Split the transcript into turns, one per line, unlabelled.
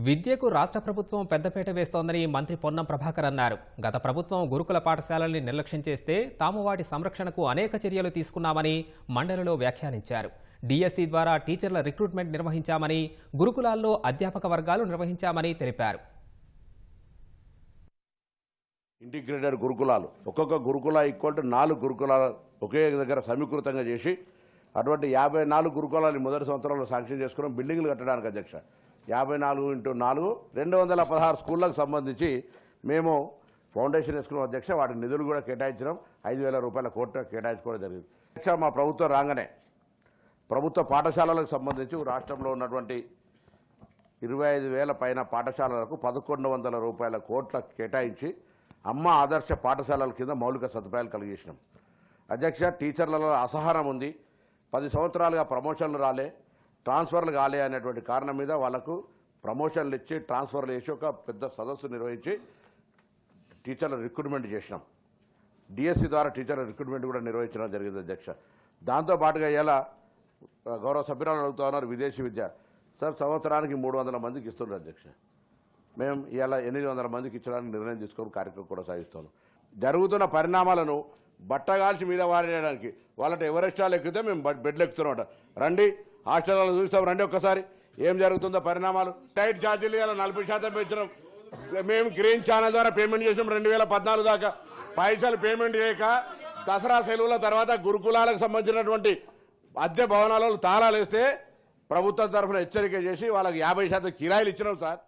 విద్యకు రాష్ట్ర ప్రభుత్వం పెద్దపీట వేస్తోందని మంత్రి పొన్నం ప్రభాకర్ అన్నారు. గత ప్రభుత్వం గురుకుల పాఠశాలల్ని నిర్లక్ష్యం చేస్తే తాము వాటి సంరక్షణకు అనేక చర్యలు తీసుకున్నామని మండలిలో వ్యాఖ్యానించారు. డిఎస్సి ద్వారా టీచర్ల రిక్రూట్మెంట్ నిర్వహించామని, గురుకులాల్లో అధ్యాపక వర్గాలు నిర్వహించామని తెలిపారు.
ఇంటిగ్రేటెడ్ గురుకులాలు ఒక్కొక్క గురుకుల ఈక్వల్ టు 4 గురుకులాలు ఒకే దగ్గర సమీకృతంగా చేసి అటువంటి 54 గురుకులాలు మొదటి సంవత్సరంలో శాంక్షన్ చేసుకున్నాం. బిల్డింగ్లు కట్టడానికి అధ్యక్ష 54x4 216 స్కూళ్లకు సంబంధించి మేము ఫౌండేషన్ వేసుకున్నాం అధ్యక్ష. వాటి నిధులు కూడా కేటాయించడం 5,000 రూపాయల కోట్లు కేటాయించుకోవడం జరిగింది అధ్యక్ష. మా ప్రభుత్వం రాగానే ప్రభుత్వ పాఠశాలలకు సంబంధించి రాష్ట్రంలో ఉన్నటువంటి 25,000 పైన పాఠశాలలకు 1,100 రూపాయల కోట్ల కేటాయించి అమ్మ ఆదర్శ పాఠశాలల కింద మౌలిక సదుపాయాలు కలిగేసినాం అధ్యక్ష. టీచర్లలో అసహనం ఉంది. 10 సంవత్సరాలుగా ప్రమోషన్లు రాలే, ట్రాన్స్ఫర్లు కాలే అనేటువంటి కారణం మీద వాళ్లకు ప్రమోషన్లు ఇచ్చి ట్రాన్స్ఫర్లు చేసి ఒక పెద్ద సదస్సు నిర్వహించి టీచర్ల రిక్రూట్మెంట్ చేసినాం. డిఎస్సి ద్వారా టీచర్ల రిక్రూట్మెంట్ కూడా నిర్వహించడం జరిగింది అధ్యక్ష. దాంతోపాటుగా ఇలా గౌరవ సభ్యురాలు అడుగుతా ఉన్నారు విదేశీ విద్య. సార్ సంవత్సరానికి 300 మందికి ఇస్తున్నారు అధ్యక్ష. మేము ఇలా 800 మందికి ఇచ్చడానికి నిర్ణయం తీసుకొని కార్యక్రమం కూడా సాగిస్తాను. జరుగుతున్న పరిణామాలను బట్టగాల్చి మీద వారేయడానికి వాళ్ళతో ఎవరెస్టాలు ఎక్కితే మేము బెడ్లు ఎక్కుతున్నాం. రండి హాస్టల్లో చూస్తాం, రండి ఒక్కసారి ఏం జరుగుతుందో పరిణామాలు. టైట్ ఛార్జీలు ఇలా 40% పెంచడం. మేము గ్రీన్ ఛానల్ ద్వారా పేమెంట్ చేసినాం 2014 దాకా. పైసలు పేమెంట్ చేయక దసరా సెలవుల తర్వాత గురుకులాలకు సంబంధించినటువంటి అద్దె భవనాలలో తాళాలు వేస్తే ప్రభుత్వం తరఫున హెచ్చరిక చేసి వాళ్ళకి 50% కిరాయిలు ఇచ్చినాం సార్.